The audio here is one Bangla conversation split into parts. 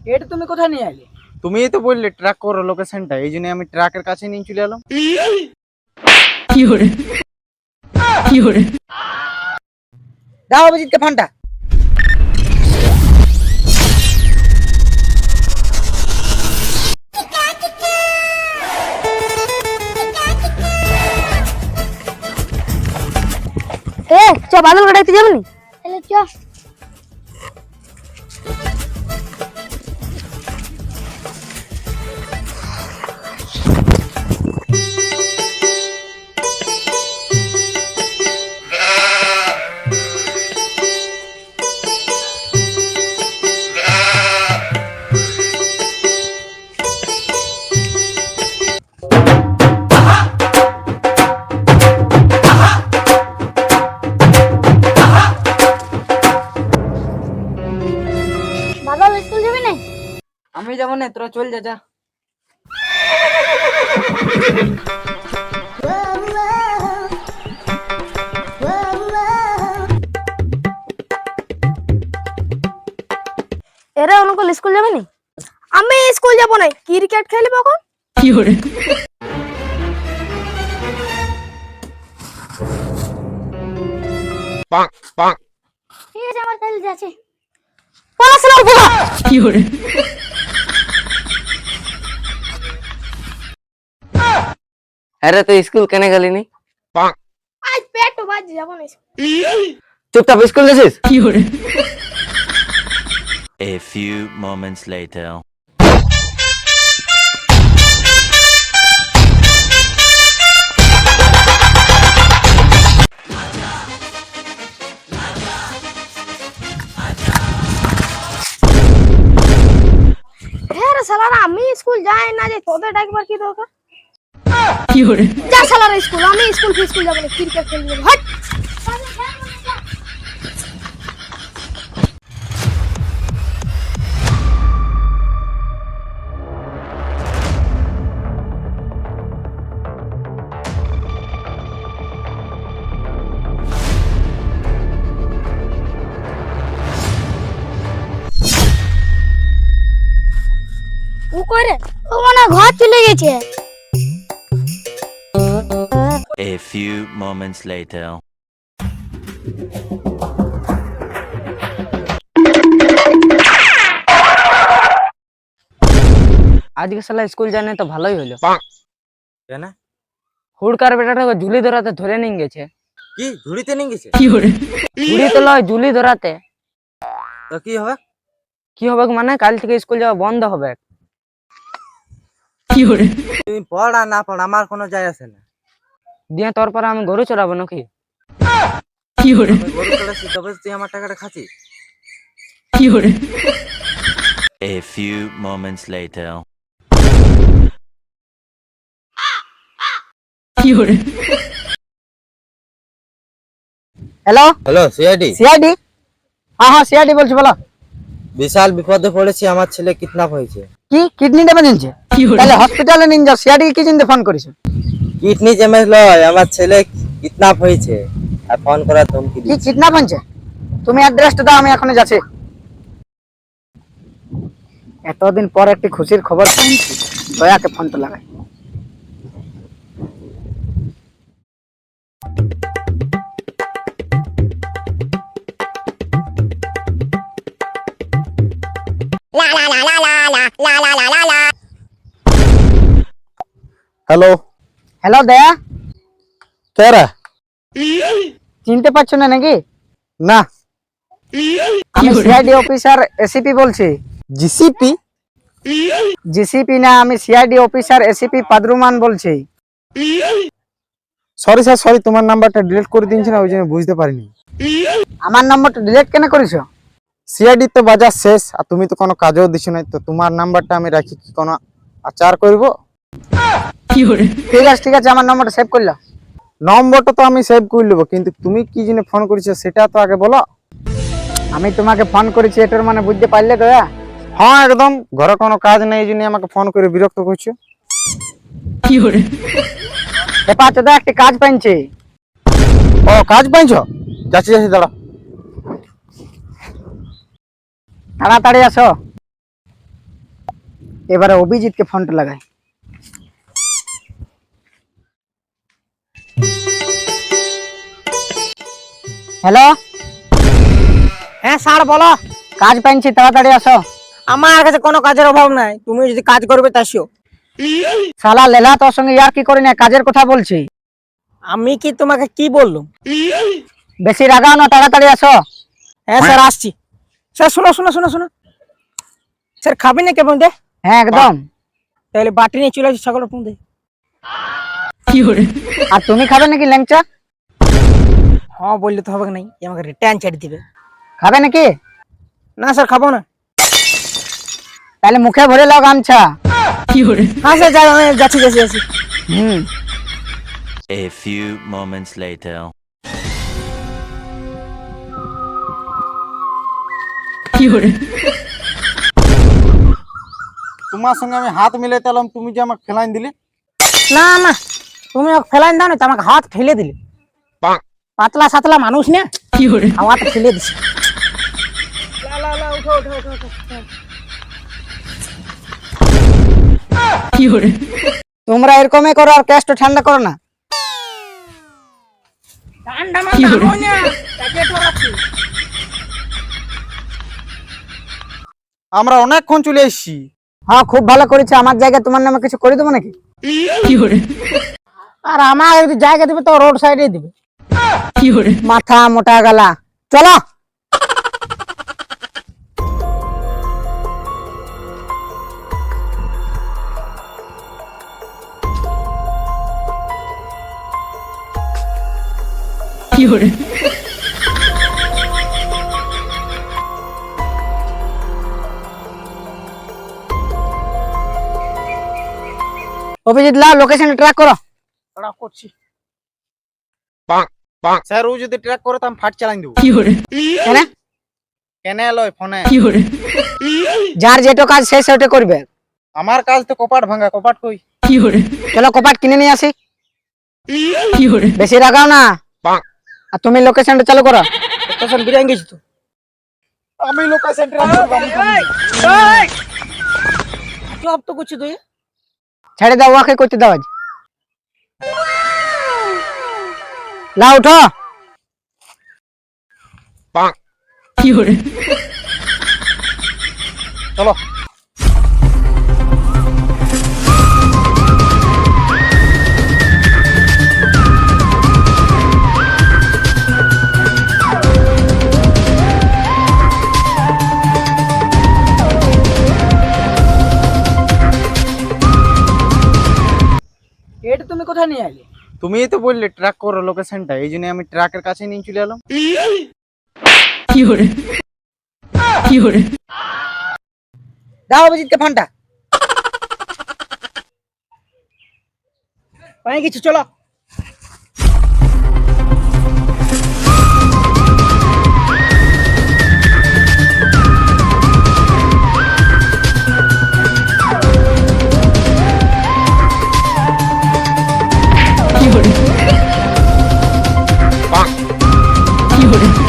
এটা তুমি কোথায় নিয়ে এলে? তুমিই তো বললে ট্র্যাক করো লোকেশনটা, এই জন্য আমি ট্রাকের কাছে নিয়ে চলে এলাম। দাও অভিজিৎকে ফোনটা। চ বাদল কাটাইতে যাবনি? তাহলে চ। বাদল স্কুল যাবি না? আমি যাবো না, তোরা চল যা। এরা অনুকূল স্কুল যাবে না? আমি স্কুল যাব না, ক্রিকেট খেলবো এখন। ঠিক আছে, আমার খেলতে যাচ্ছে। পড়াশোনার বলা আরে তুই স্কুল কেন গেলি নি? আজ পেট বাজ যাব না। চুপচাপ স্কুল গেছিস? A few moments later. হ্যাঁ রে শালারা, আমি স্কুল যাই না, যে তোদের ডাকবার কি দরকার? যা শালারা স্কুল, আমি স্কুল যাব না, ক্রিকেট খেলবো। হট। ও করে ও মানে ঘর চলে গেছে। A few moments later. আজকে শালা স্কুল জানে তো ভালোই হলো। কেন? হুড়কার বেটাটাকে ঝুলি ধরাতে ধরে নিয়ে গেছে। কি ঝুড়িতে নিয়ে গেছে? ঝুড়ি তো লয়, ঝুলি ধরাতে। তো কি হবে? কি হবে মানে কাল থেকে স্কুল যাওয়া বন্ধ হবে। তুমি পড় আর না পড়, আমার কোনো যায় আসে না। দিয়ে তোর পরে আমি গরু চড়াবো নাকি? আমি গরু চড়াচ্ছি তবে তুই আমার টাকাটা খাচ্ছিস? A few moments later. Hello hello CID. CID? হ্যাঁ সিআইডি বলছি, বলো। বিশাল বিপদে পড়েছি, আমার ছেলে কিডন্যাপ হয়েছে। কি কিডনি ড্যামেজ হয়েছে? তাহলে হসপিটালে নিয়ে যাও। সিআইডি কি চিন্তা ফোন করেছো? কিডনি ড্যামেজ লয়, আমার ছেলে কিডন্যাপ হয়েছে আর ফোন করার ধমকি কি দিচ্ছে। কিডন্যাপ হয়েছে? তুমি অ্যাড্রেসটা দাও, আমি এখনই যাচ্ছি। এতদিন পর একটি খুশির খবর পেয়েছি, দয়াকে ফোনটা লাগাই। হ্যালো। হ্যালো দয়া, কে রে? চিনতে পারছো না নাকি? না। আমি সিআইডি অফিসার এসিপি বলছি। জিসিপি? জিসিপি না, আমি সিআইডি অফিসার এসিপি পাদরুমান বলছি। সরি স্যার, সরি, তোমার নাম্বারটা ডিলিট করে দিয়েছি না, ওই জন্য বুঝতে পারিনি। আমার নম্বরটা ডিলিট কেন করেছো? সিআইডি তো বাজার শেষ, আর তুমি তো কোনো কাজও দিছো না, তো তোমার নাম্বারটা আমি রাখি কি কোনো আচার করব? ঠিক আছে, আমার নম্বরটা সেভ করলো। নম্বরটা তো আমি সেভ করে নেবো, কিন্তু তুমি কি জন্য ফোন করেছো সেটা তো আগে বলো। আমি তোমাকে ফোন করেছি, এটার মানে বুঝতে পারলে দয়া? হ্যাঁ একদম, ঘরে কোনো কাজ নেই এই জন্য আমাকে ফোন করে বিরক্ত করছো। দাদা একটা কাজ পাইছে। ও কাজ পাইছো? যাচ্ছি যাচ্ছি, দাঁড়া। তাড়াতাড়ি আসো। এবারে অভিজিৎকে ফোনটা লাগাই। হ্যালো, হ্যাঁ স্যার বলো। কাজ পাইছি, তাড়াতাড়ি আসো। আমার কাছে কোনো কাজের অভাব নাই, তুমি যদি কাজ করবে তাসিও। শালা লেলা তোর সঙ্গে ইয়ার কি করি না, কাজের কথা বলছি। আমি কি তোমাকে কি বললাম? বেশি রাগাও না, তাড়াতাড়ি আসো। হ্যাঁ স্যার আসছি। স্যার শোনো শোনো শোনো শোনো, স্যার খাবি না কেমন দে? হ্যাঁ একদম। তাহলে বাটি নিয়ে চলে আসি ছাগলের পুঁদে। আর তুমি খাবে নাকি ল্যাংচা? হ্যাঁ বললে তো হবে নাই, আমাকে রিটার্ন চাট দিবে। খাবে নাকি? না স্যার খাবো না। তাহলে মুখে ভরে লাও গামছা। হ্যাঁ স্যার যাই, আমি যাচ্ছি যাচ্ছি যাচ্ছি। হুম। A few moments later. তোমার সঙ্গে আমি হাত মিলাইতে এলাম, তুমি যে আমাকে ফেলাইন দিলে। না না, তুমি আমাকে ফেলাইন দাও না তো, আমাকে হাত ফেলে দিলে। পাতলা সাতলা মানুষ না, হাত ফেলে দিছে। তোমরা এরকমই করো আর ক্যাশটা ঠান্ডা করো না। আমরা অনেকক্ষণ চলে এসেছি। হ্যাঁ খুব ভালো করেছে, আমার জায়গায় তোমার নামে কিছু করে দেবো নাকি? আর আমার যদি জায়গা দিবে তো রোড সাইডে দিবে। মাথা মোটা গলা, চলো। অভিজিৎ লাও, লোকেশন ট্র্যাক করো। ওরা করছি। স্যার ও যদি ট্র্যাক করে তো আমি ফাট চালাই দেবো। কেন? কেন লয় ফোনে? যার যেটা কাজ শেষ ওটা করবে। আমার কাজ তো কপাট ভাঙা, কপাট কই? চলো কপাট কিনে নিয়ে আসি। বেশি রাগাও না। আর তুমি লোকেশনটা চালু করো। লোকেশন বিরিয়ানি গেছি তো। আমি লোকেশন ট্র্যাক করব। সব তো করছি তুই। ছেড়ে দাও, ওকে করতে দাও আজ। লাও উঠো। চলো। এটা তুমি কোথায় নিয়ে আইলে? তুমিই তো বললে ট্র্যাক করো লোকেশনটা, এই জন্য আমি ট্র্যাকের কাছে নিয়ে চলে এলাম। দাও অভিজিৎকে ফোনটা। পাই কিছু, চলো।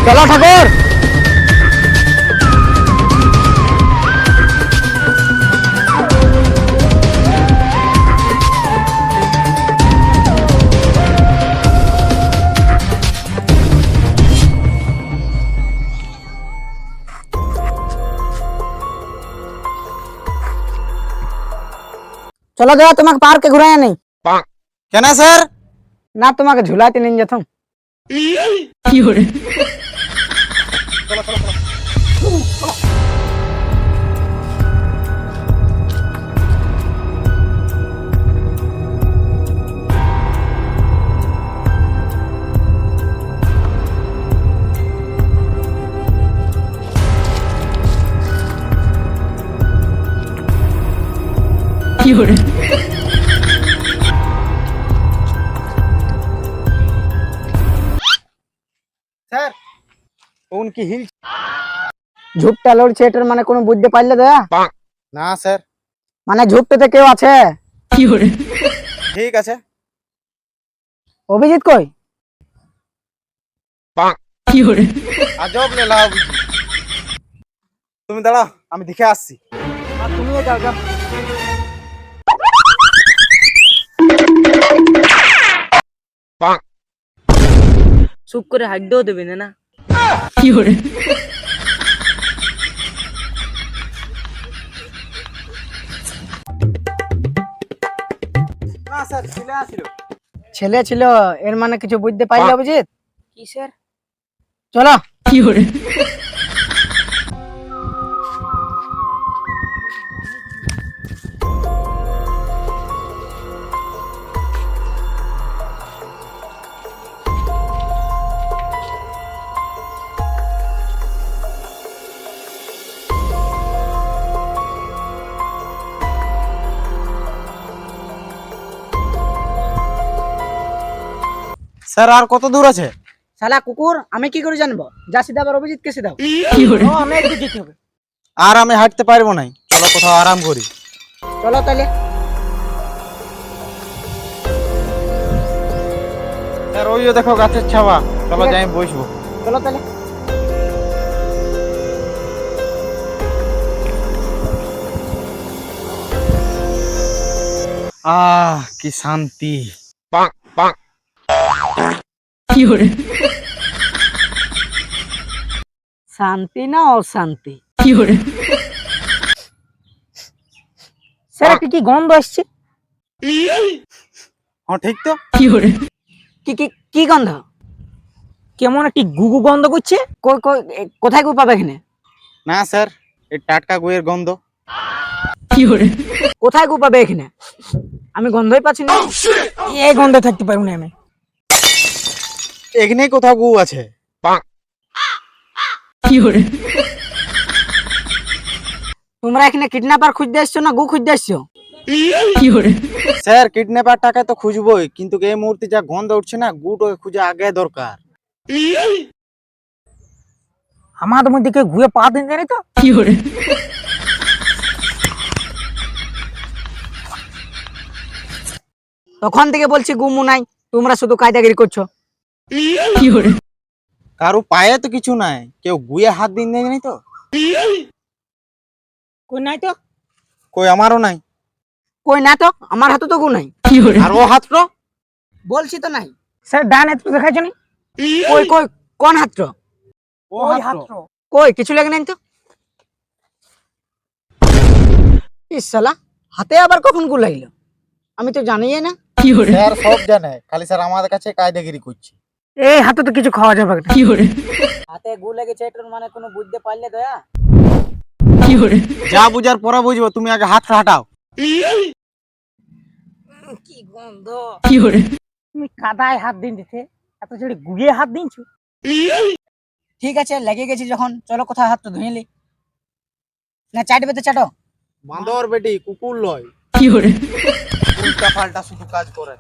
চলো ঠাকুর। চলো দাদা, তোমাকে পার্কে ঘুরাই নেই। কেন স্যার? না তোমাকে ঝুলাইতে নিয়ে যেতাম। স্যার কোন কি হিল? ঝুপটা লড়ছে, এটার মানে কোনো বুঝতে পারলে দয়া? না স্যার। মানে ঝুপটাতে কেউ আছে? ঠিক আছে। অভিজিৎ কই? আজব লেলা তুমি দাঁড়াও, আমি দেখে আসছি। আর তুমিও যাও যাও। চুপ করে হাড্ডেও দেবে না। না স্যার ছেলে আসিল। ছেলে ছিল, এর মানে কিছু বুঝতে পারলে অভিজিৎ? কিসের? চলো। স্যার আর কত দূর আছে? শালা কুকুর, আমি কি করে জানবো? যা সিধা আবার অভিজিৎকে সিধাও। অনেক দূর যেতে হবে। আর আমি হাঁটতে পারবো না, চলো কোথাও আরাম করি। চলো তাহলে। স্যার ওইও দেখো গাছের ছাওয়া, চলো যাই বসবো। চলো তাহলে। কি শান্তি। শান্তি না অশান্তি? স্যার কি কি গন্ধ আসছে? হ্যাঁ ঠিক তো। কি কি কি গন্ধ? কেমন একটি গুগু গন্ধ করছে। কোথায় গু পাবে এখানে? না স্যার, এই টাটকা গুয়ের গন্ধ। কোথায় গু পাবে এখানে? আমি গন্ধই পাচ্ছি না। এই গন্ধে থাকতে পারবো না আমি। এখানেই কোথাও গু আছে। তোমরা এখানে কিডন্যাপার খুঁজতে এসছো না গু খুঁজতে এসছো? স্যার কিডন্যাপার টাকা তো খুঁজবই, কিন্তু এই মুহূর্তে যা গন্ধ উঠছে না, গুটোকে খুঁজে আগে দরকার। আমার মধ্যে কেউ ঘুরে পা দিন জানি তো। তখন থেকে বলছি গুমু নাই, তোমরা শুধু কায়দাগিরি করছো। কারো পায়ে তো কিছু নাই, কেউ গুয়ে হাত দিন জানি তো। কই নাই তো। কই আমারও নাই। কই না তো, আমার হাতে তো গু নাই। আর ও হাতটা? বলছি তো নাই। স্যার ডান হাত দেখাইছো নি? কই কই কোন হাতটা? ওই হাত। কই কিছু লাগে নাই তো। ইস শালা, হাতে আবার কখন গু লাগলো? আমি তো জানিই না। স্যার সব জানে, খালি স্যার আমাদের কাছে কায়দাগিরি করছে। এই হাতে তো কিছু খাওয়া যাবে না। হাতে গু লেগেছে এটার মানে কোনো বুঝতে পারলে দয়া? যা বুঝার পরে বুঝবো, তুমি আগে হাতটা হাঁটাও। কি গন্ধ! তুমি কাদায় হাত দিন দিতে, এত ছেড়ে গুয়ে হাত দিনছো। ঠিক আছে, লেগে গেছি যখন, চলো কোথাও হাতটা ধুয়ে লি। না চাটবে তো চাটো। বান্দর বেটি, কুকুর লয়। উল্টা পাল্টা শুধু কাজ করে।